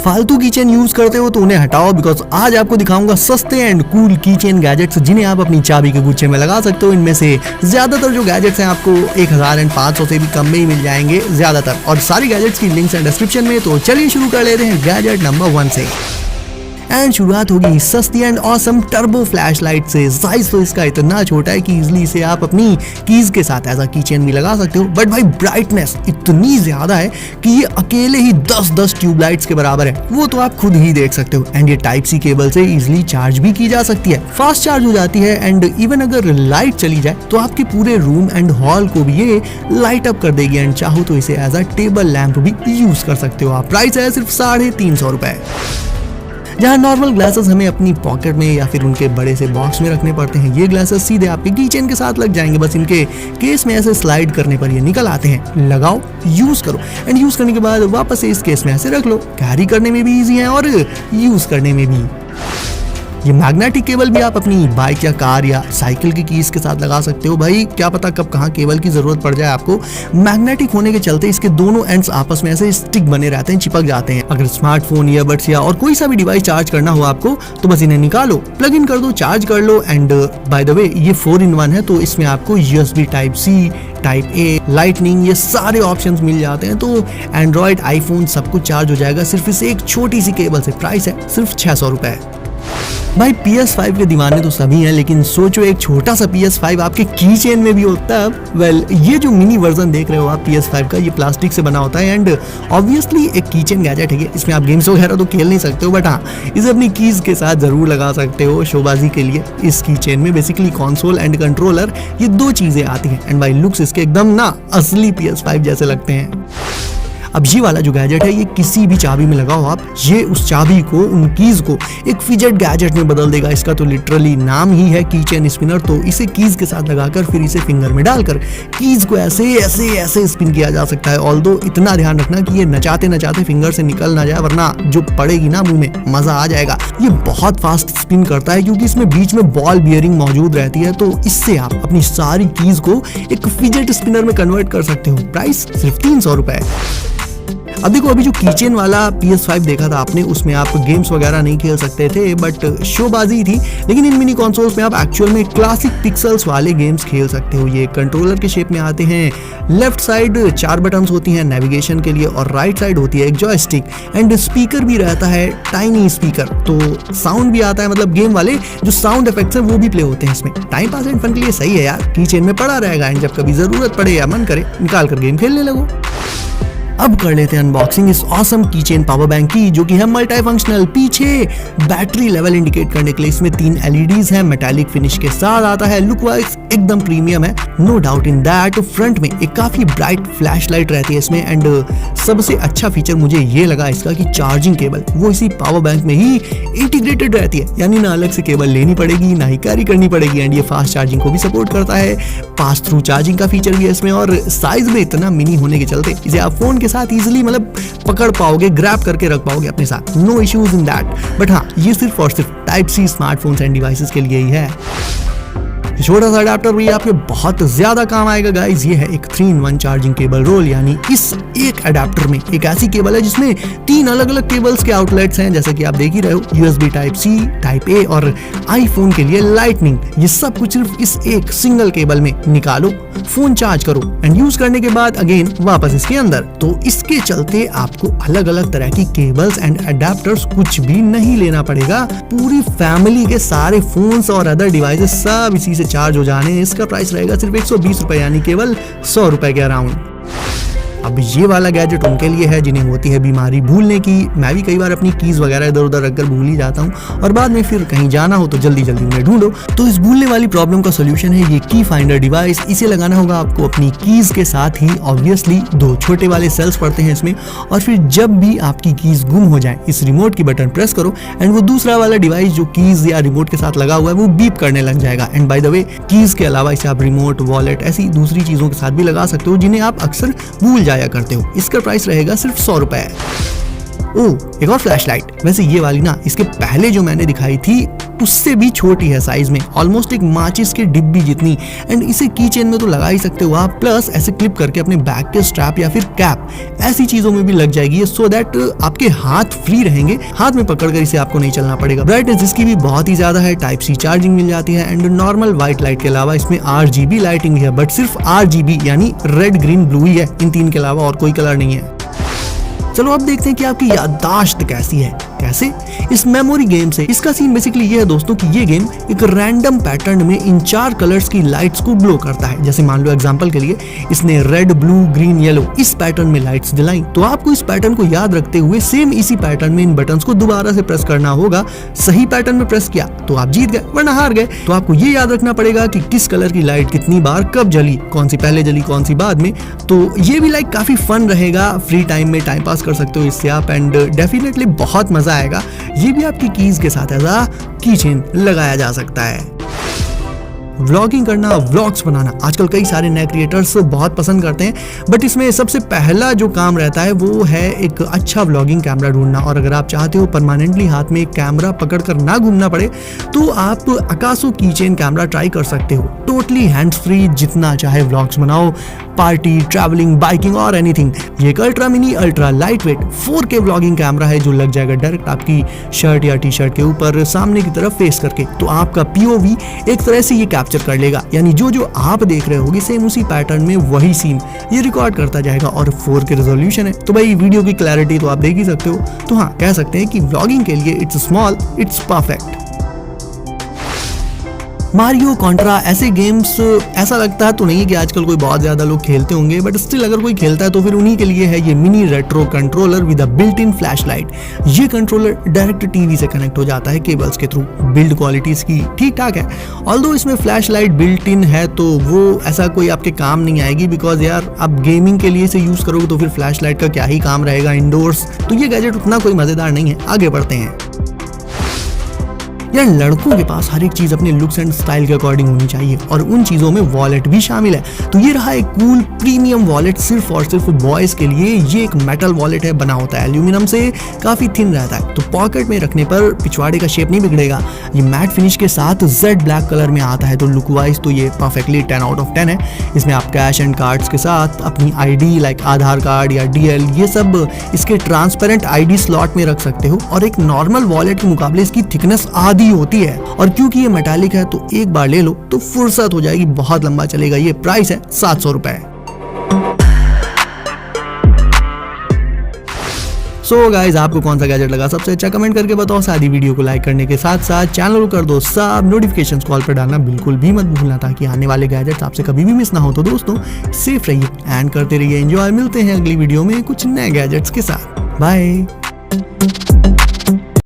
फालतू kitchen use करते हो तो उन्हें हटाओ, बिकॉज आज आपको दिखाऊंगा सस्ते एंड कूल कीचेन गैजेट्स जिन्हें आप अपनी चाबी के गुच्छे में लगा सकते हो। इनमें से ज्यादातर जो गैजेट्स हैं आपको 1500 से भी कम में ही मिल जाएंगे ज्यादातर, और सारी गैजेट्स की लिंक्स हैं डिस्क्रिप्शन में। तो चलिए शुरू कर लेते हैं गैजेट नंबर 1 से। एंड शुरुआत होगी सस्ती and awesome turbo flash light से। साइज तो इसका इतना छोटा है कि इजिली इसे आप अपनी कीज के साथ एज अ कीचेन भी लगा सकते हो, बट भाई ब्राइटनेस इतनी ज्यादा है कि ये अकेले ही 10 ट्यूबलाइट्स के बराबर है, वो तो आप खुद ही देख सकते हो। एंड ये टाइप सी केबल से इजिली चार्ज भी की जा सकती है, फास्ट चार्ज हो जाती है, एंड इवन अगर लाइट चली जाए तो आपके पूरे रूम एंड हॉल को भी ये लाइट अप कर देगी। एंड चाहो तो इसे एज अ टेबल लैंप भी यूज कर सकते हो आप। प्राइस है सिर्फ 350 रुपए। जहाँ नॉर्मल ग्लासेस हमें अपनी पॉकेट में या फिर उनके बड़े से बॉक्स में रखने पड़ते हैं, ये ग्लासेस सीधे आपके कीचेन के साथ लग जाएंगे। बस इनके केस में ऐसे स्लाइड करने पर ये निकल आते हैं। लगाओ, यूज करो, एंड यूज करने के बाद वापस से इस केस में ऐसे रख लो। कैरी करने में भी इजी है और यूज करने में भी। ये मैग्नेटिक केबल भी आप अपनी बाइक या कार या साइकिल की कीज के साथ लगा सकते हो। भाई क्या पता कब कहाँ केबल की जरूरत पड़ जाए आपको। मैग्नेटिक होने के चलते इसके दोनों एंड्स आपस में ऐसे स्टिक बने रहते हैं, चिपक जाते हैं। अगर स्मार्टफोन, ईयरबड्स या और कोई सा भी डिवाइस चार्ज करना हो आपको तो बस इन्हें निकालो, प्लग इन कर दो, चार्ज कर लो। एंड बाय द वे ये 4-in-1 है, तो इसमें आपको USB type C, type A, lightning, ये सारे ऑप्शंस मिल जाते हैं। तो एंड्रॉइड, आईफोन सब कुछ चार्ज हो जाएगा सिर्फ इस एक छोटी सी केबल से। प्राइस है सिर्फ 600 रुपए। भाई PS5 के दीवाने तो सभी हैं, लेकिन सोचो एक छोटा सा PS5 आपके की चेन में भी होता है। वेल ये जो मिनी वर्जन देख रहे हो आप PS5 का, ये प्लास्टिक से बना होता है एंड ऑब्वियसली एक की चेन गैजेट है। इसमें आप गेम्स वगैरह तो खेल नहीं सकते हो, बट हाँ इसे अपनी कीज के साथ जरूर लगा सकते हो शोबाजी के लिए। इस की चेन में बेसिकली कंसोल एंड कंट्रोलर, ये 2 चीजें आती हैं। एंड भाई लुक्स इसके एकदम ना असली PS5 जैसे लगते हैं। अब ये वाला जो गैजेट है ये किसी भी चाबी में लगाओ आप, ये उस चाबी को, उन कीज को एक फिजेट गैजेट में बदल देगा। इसका तो लिटरली नाम ही है कीचेन स्पिनर। तो इसे कीज के साथ लगाकर फिर इसे फिंगर में डालकर कीज को ऐसे ऐसे ऐसे स्पिन किया जा सकता है। ऑल्दो इतना ध्यान रखना कि ये नचाते नचाते फिंगर से निकल ना जाए, वरना जो पड़ेगी ना मुंह में मजा आ जाएगा। ये बहुत फास्ट स्पिन करता है क्योंकि इसमें बीच में बॉल बियरिंग मौजूद रहती है, तो इससे आप अपनी सारी कीज को एक फिजेट स्पिनर में कन्वर्ट कर सकते हो। प्राइस सिर्फ 300 रुपए। अब देखो, अभी जो कीचेन वाला PS5 देखा था आपने, उसमें आप गेम्स वगैरह नहीं खेल सकते थे, बट शोबाजी थी। लेकिन इन मिनी कंसोल्स में आप एक्चुअल में क्लासिक पिक्सल्स वाले गेम्स खेल सकते हो। ये कंट्रोलर के शेप में आते हैं। लेफ्ट साइड 4 बटन्स होती हैं नेविगेशन के लिए, और राइट साइड होती है एक जॉयस्टिक, एंड स्पीकर भी रहता है, टाइनी स्पीकर। तो साउंड भी आता है, मतलब गेम वाले जो साउंड इफेक्ट्स हैं वो भी प्ले होते हैं इसमें। टाइम पास एंड फन के लिए सही है यार, कीचेन में पड़ा रहेगा, एंड जब कभी जरूरत पड़े या मन करे निकाल कर गेम खेलने लगो। अब कर लेते हैं अनबॉक्सिंग इस ऑसम कीचेन पावर बैंक की, जो कि है मल्टी फंक्शनल। पीछे बैटरी लेवल इंडिकेट करने के लिए इसमें 3 LEDs है, मेटालिक फिनिश के साथ आता है। लुक वाइज एकदम प्रीमियम है, no doubt in that. Front में एक काफी ब्राइट फ्लैश लाइट रहती है इसमें, एंड सबसे अच्छा फीचर मुझे ये लगा इसका कि चार्जिंग केबल वो इसी पावर बैंक में ही इंटीग्रेटेड रहती है, यानी ना अलग से केबल लेनी पड़ेगी, ना ही कैरी करनी पड़ेगी। एंड ये फास्ट चार्जिंग को भी सपोर्ट करता है, पास थ्रू चार्जिंग का फीचर भी है इसमें, और साइज में इतना मिनी होने के चलते इसे आप फोन के साथ इजीली मतलब पकड़ पाओगे, ग्रैब करके रख पाओगे अपने साथ, no issues in that. But हाँ, ये सिर्फ और सिर्फ type C smartphones and devices के लिए ही है। छोटा सा अडेप्टर भी आपके बहुत ज्यादा काम आएगा गाइस। ये है एक 3-in-1 चार्जिंग केबल रोल, यानी इस एक अडेप्टर में एक ऐसी केबल है जिसमें 3 अलग अलग केबल्स के आउटलेट्स हैं, जैसे कि आप देख ही रहे हो, USB type C, type A और आईफोन के लिए लाइटनिंग। ये सब कुछ सिर्फ इस एक सिंगल केबल में निकालो, फोन चार्ज करो, एंड यूज करने के बाद अगेन वापस इसके अंदर। तो इसके चलते आपको अलग अलग तरह की केबल्स एंड अडेप्टर्स कुछ भी नहीं लेना पड़ेगा। पूरी फैमिली के सारे फोन्स और अदर डिवाइसेस सब इसी से चार्ज हो जाने। इसका प्राइस रहेगा सिर्फ 120 रुपए, यानी केवल 100 रुपए के अराउंड। अब ये वाला गैजेट उनके लिए है जिन्हें होती है बीमारी भूलने की। मैं भी कई बार अपनी कीज वगैरह इधर उधर रखकर भूल ही जाता हूँ, और बाद में फिर कहीं जाना हो तो जल्दी जल्दी उन्हें ढूंढो। तो इस भूलने वाली प्रॉब्लम का सोल्यूशन है ये की फाइंडर डिवाइस। इसे लगाना होगा आपको अपनी कीज के साथ ही। ऑब्वियसली 2 छोटे वाले सेल्स पड़ते हैं इसमें, और फिर जब भी आपकी कीज गुम हो जाए इस रिमोट की बटन प्रेस करो, एंड वो दूसरा वाला डिवाइस जो कीज या रिमोट के साथ लगा हुआ है वो बीप करने लग जाएगा। And by the way, keys के अलावा इसे आप रिमोट, वॉलेट, ऐसी दूसरी चीजों के साथ भी लगा सकते हो जिन्हें आप अक्सर भूल जाया करते हो। इसका प्राइस रहेगा सिर्फ 100 रुपए। एक और फ्लैश लाइट, वैसे ये वाली ना इसके पहले जो मैंने दिखाई थी उससे भी छोटी है साइज में, ऑलमोस्ट एक माचिस की डिब्बी जितनी। एंड इसे की चेन में तो लगा ही सकते हो आप, प्लस ऐसे क्लिप करके अपने बैग के स्ट्रैप या फिर कैप ऐसी चीजों में भी लग जाएगी, सो दैट आपके हाथ फ्री रहेंगे, हाथ में पकड़कर इसे आपको नहीं चलना पड़ेगा। ब्राइटनेस इसकी भी बहुत ही ज्यादा है, टाइप सी चार्जिंग मिल जाती है एंड नॉर्मल व्हाइट लाइट के अलावा इसमें RGB लाइटिंग है, बट सिर्फ RGB यानी रेड ग्रीन ब्लू ही है, इन तीन के अलावा और कोई कलर नहीं है। चलो अब देखते हैं कि आपकी याददाश्त कैसी है। कैसे? इस मेमोरी गेम से। इसका सीन बेसिकली ये है दोस्तों कि ये गेम एक रैंडम पैटर्न में इन 4 कलर्स की लाइट्स को ग्लो करता है। जैसे मान लो एग्जांपल के लिए इसने रेड, ब्लू, ग्रीन, येलो इस पैटर्न में लाइट्स जलाई, तो आपको इस पैटर्न को याद रखते हुए सेम इसी पैटर्न में इन बटन्स को दोबारा से प्रेस करना होगा। सही पैटर्न में प्रेस किया तो आप जीत गए, वरना हार गए। तो आपको ये याद रखना पड़ेगा कि किस कलर की लाइट कितनी बार कब जली, कौन सी पहले जली कौन सी बाद में। तो ये भी लाइक काफी फन रहेगा, फ्री टाइम में टाइम पास कर सकते हो इससे आप, एंड डेफिनेटली बहुत मजा आएगा। ये भी आपकी कीज के साथ एज अ की चेन लगाया जा सकता है। व्लॉगिंग करना, व्लॉग्स बनाना आजकल कई सारे नए क्रिएटर्स बहुत पसंद करते हैं, बट इसमें सबसे पहला जो काम रहता है वो है एक अच्छा व्लॉगिंग कैमरा ढूंढना। और अगर आप चाहते हो परमानेंटली हाथ में एक कैमरा पकड़कर ना घूमना पड़े तो आप अकासो की चेन कैमरा ट्राई कर सकते हो। टोटली हैंड्स फ्री, जितना चाहे व्लॉग्स बनाओ, पार्टी, ट्रैवलिंग, बाइकिंग और एनीथिंग। ये एक ultra mini ultra light weight 4K vlogging camera है जो लग जाएगा डायरेक्ट आपकी शर्ट या टी शर्ट के ऊपर सामने की तरफ फेस करके, तो आपका POV एक तरह से ये कैप्चर कर लेगा, यानी जो आप देख रहे होगे सेम उसी पैटर्न में वही सीन ये रिकॉर्ड करता जाएगा। और 4K रेजोल्यूशन है, तो भाई वीडियो की क्लैरिटी तो आप देख ही सकते हो। तो हाँ, कह सकते हैं कि व्लॉगिंग के लिए it's small, it's perfect. Mario, Contra ऐसे गेम्स ऐसा लगता तो नहीं कि आजकल कोई बहुत ज्यादा लोग खेलते होंगे, बट स्टिल अगर कोई खेलता है तो फिर उन्हीं के लिए है ये mini retro controller with a built in flash light. ये कंट्रोलर डायरेक्ट टीवी से कनेक्ट हो जाता है केबल्स के थ्रू। बिल्ड क्वालिटी इसकी ठीक ठाक है, ऑल्दो इसमें फ्लैश लाइट बिल्ट इन है तो वो ऐसा कोई आपके काम नहीं आएगी, बिकॉज यार आप गेमिंग के लिए इसे यूज करोगे तो फिर फ्लैश लाइट का क्या ही काम रहेगा इंडोर्स। तो ये गैजेट उतना कोई मजेदार नहीं है। आगे बढ़ते हैं। यार लड़कों के पास हर एक चीज अपने लुक्स एंड स्टाइल के अकॉर्डिंग होनी चाहिए, और उन चीजों में वॉलेट भी शामिल है। तो ये रहा एक कूल प्रीमियम वॉलेट सिर्फ और सिर्फ बॉयज के लिए। ये एक मेटल वॉलेट है, बना होता है एल्यूमिनियम से, काफी थिन रहता है, तो पॉकेट में रखने पर पिछवाड़े का शेप नहीं बिगड़ेगा। ये मैट फिनिश के साथ जेड ब्लैक कलर में आता है, तो लुक वाइज तो ये परफेक्टली 10 आउट ऑफ 10 है। इसमें आप कैश एंड कार्ड्स के साथ अपनी ID लाइक आधार कार्ड या DL ये सब इसके ट्रांसपेरेंट ID स्लॉट में रख सकते हो, और एक नॉर्मल वॉलेट के मुकाबले इसकी थिकनेस आधी होती है। और क्योंकि ये मेटालिक है तो एक बार ले लो तो फुर्सत हो जाएगी, बहुत लंबा चलेगा। ये प्राइस है 700 रुपए। सो गाइज, आपको कौन सा गैजेट लगा सबसे अच्छा कमेंट करके बताओ। साथ ही वीडियो को लाइक करने के साथ साथ चैनल को कर दो सब, नोटिफिकेशंस कॉल पर डालना बिल्कुल भी मत भूलना, ताकि आने वाले गैजेट्स आपसे कभी भी मिस ना हो। तो दोस्तों सेफ रहिए एंड करते रहिए एंजॉय। मिलते हैं अगली वीडियो में कुछ नए गैजेट्स के साथ। बाय।